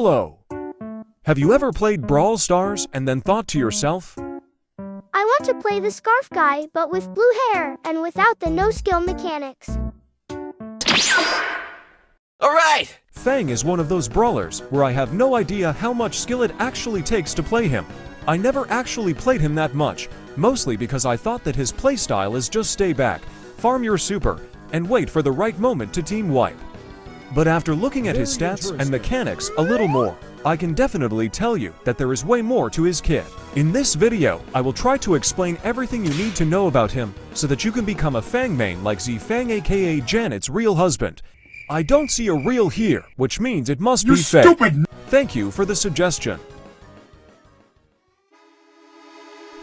Hello! Have you ever played Brawl Stars and then thought to yourself, I want to play the scarf guy, but with blue hair and without the no-skill mechanics. Alright! Fang is one of those brawlers where I have no idea how much skill it actually takes to play him. I never actually played him that much, mostly because I thought that his playstyle is just stay back, farm your super, and wait for the right moment to team wipe. But after looking at his stats and mechanics a little more, I can definitely tell you that there is way more to his kit. In this video, I will try to explain everything you need to know about him so that you can become a Fang main like Fang aka Janet's real husband. I don't see a real here, which means it must be fake. Stupid! Thank you for the suggestion.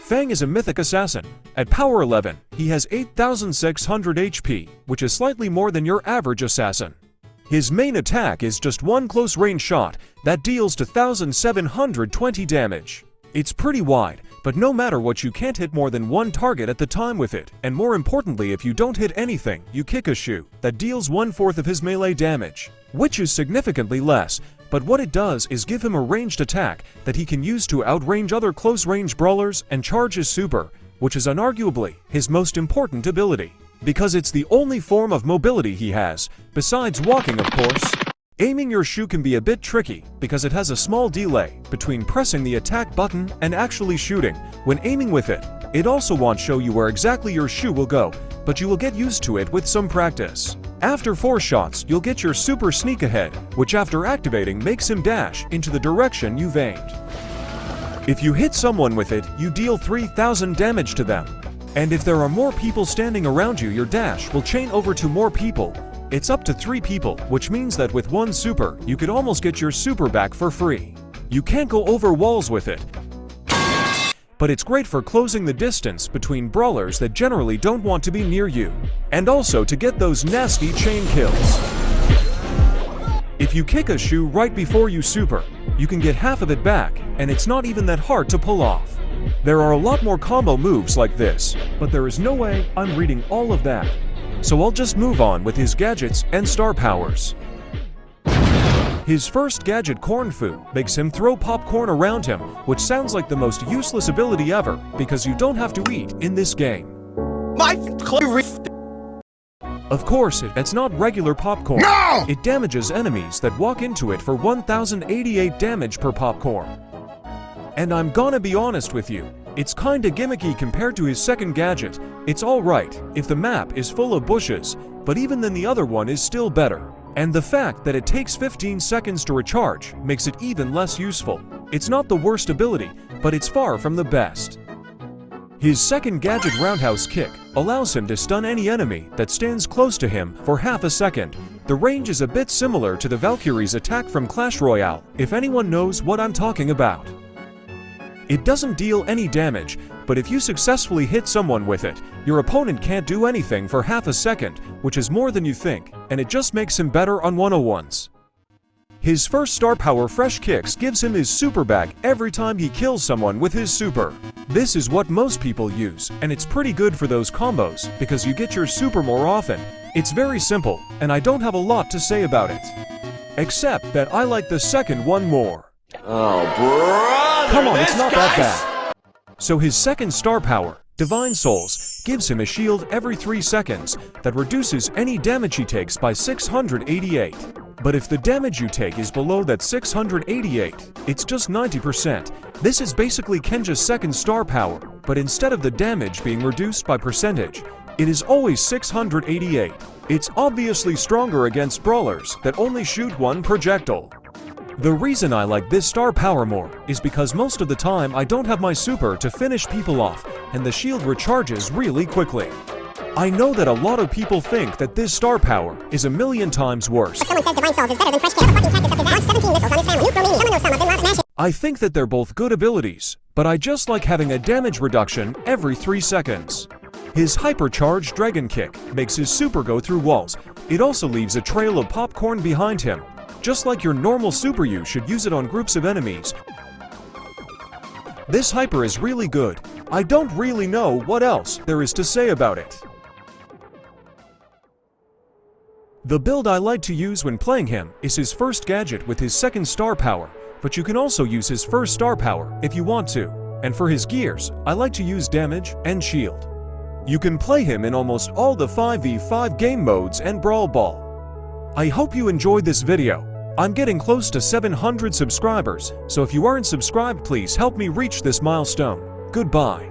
Fang is a mythic assassin. At power 11, he has 8,600 HP, which is slightly more than your average assassin. His main attack is just one close-range shot that deals 2,720 damage. It's pretty wide, but no matter what, you can't hit more than one target at the time with it, and more importantly, if you don't hit anything, you kick a shoe that deals 1/4 of his melee damage, which is significantly less, but what it does is give him a ranged attack that he can use to outrange other close-range brawlers and charge his super, which is unarguably his most important ability, because it's the only form of mobility he has, besides walking of course. Aiming your shoe can be a bit tricky because it has a small delay between pressing the attack button and actually shooting. When aiming with it, it also won't show you where exactly your shoe will go, but you will get used to it with some practice. After 4 shots, you'll get your super sneak ahead, which after activating makes him dash into the direction you've aimed. If you hit someone with it, you deal 3,000 damage to them. And if there are more people standing around you, your dash will chain over to more people. It's up to 3 people, which means that with one super, you could almost get your super back for free. You can't go over walls with it, but it's great for closing the distance between brawlers that generally don't want to be near you, and also to get those nasty chain kills. If you kick a shoe right before you super, you can get half of it back, and it's not even that hard to pull off. There are a lot more combo moves like this, but there is no way I'm reading all of that. So I'll just move on with his gadgets and star powers. His first gadget, Corn Fu, makes him throw popcorn around him, which sounds like the most useless ability ever, because you don't have to eat in this game. Of course, it's not regular popcorn. No! It damages enemies that walk into it for 1,088 damage per popcorn. And I'm gonna be honest with you, it's kinda gimmicky compared to his second gadget. It's alright if the map is full of bushes, but even then the other one is still better. And the fact that it takes 15 seconds to recharge makes it even less useful. It's not the worst ability, but it's far from the best. His second gadget, Roundhouse Kick, allows him to stun any enemy that stands close to him for half a second. The range is a bit similar to the Valkyrie's attack from Clash Royale, if anyone knows what I'm talking about. It doesn't deal any damage, but if you successfully hit someone with it, your opponent can't do anything for half a second, which is more than you think, and it just makes him better on 101s. His first star power, Fresh Kicks, gives him his super back every time he kills someone with his super. This is what most people use, and it's pretty good for those combos, because you get your super more often. It's very simple, and I don't have a lot to say about it. Except that I like the second one more. Oh, brother! Come on, it's not that bad. So his second star power, Divine Souls, gives him a shield every 3 seconds that reduces any damage he takes by 688. But if the damage you take is below that 688, it's just 90%. This is basically Kenja's second star power, but instead of the damage being reduced by percentage, it is always 688. It's obviously stronger against brawlers that only shoot one projectile. The reason I like this star power more is because most of the time I don't have my super to finish people off, and the shield recharges really quickly. I know that a lot of people think that this star power is a million times worse. Someone says Divine Souls is better than Fresh Kicks. Fucking practice up his 17 missiles on his family. You throw me, someone knows some. I've been lost smashing. I think that they're both good abilities, but I just like having a damage reduction every 3 seconds. His Hypercharge Dragon Kick makes his super go through walls. It also leaves a trail of popcorn behind him. Just like your normal super, you should use it on groups of enemies. This hyper is really good. I don't really know what else there is to say about it. The build I like to use when playing him is his first gadget with his second star power, but you can also use his first star power if you want to. And for his gears, I like to use damage and shield. You can play him in almost all the 5v5 game modes and Brawl Ball. I hope you enjoyed this video. I'm getting close to 700 subscribers, so if you aren't subscribed, please help me reach this milestone. Goodbye.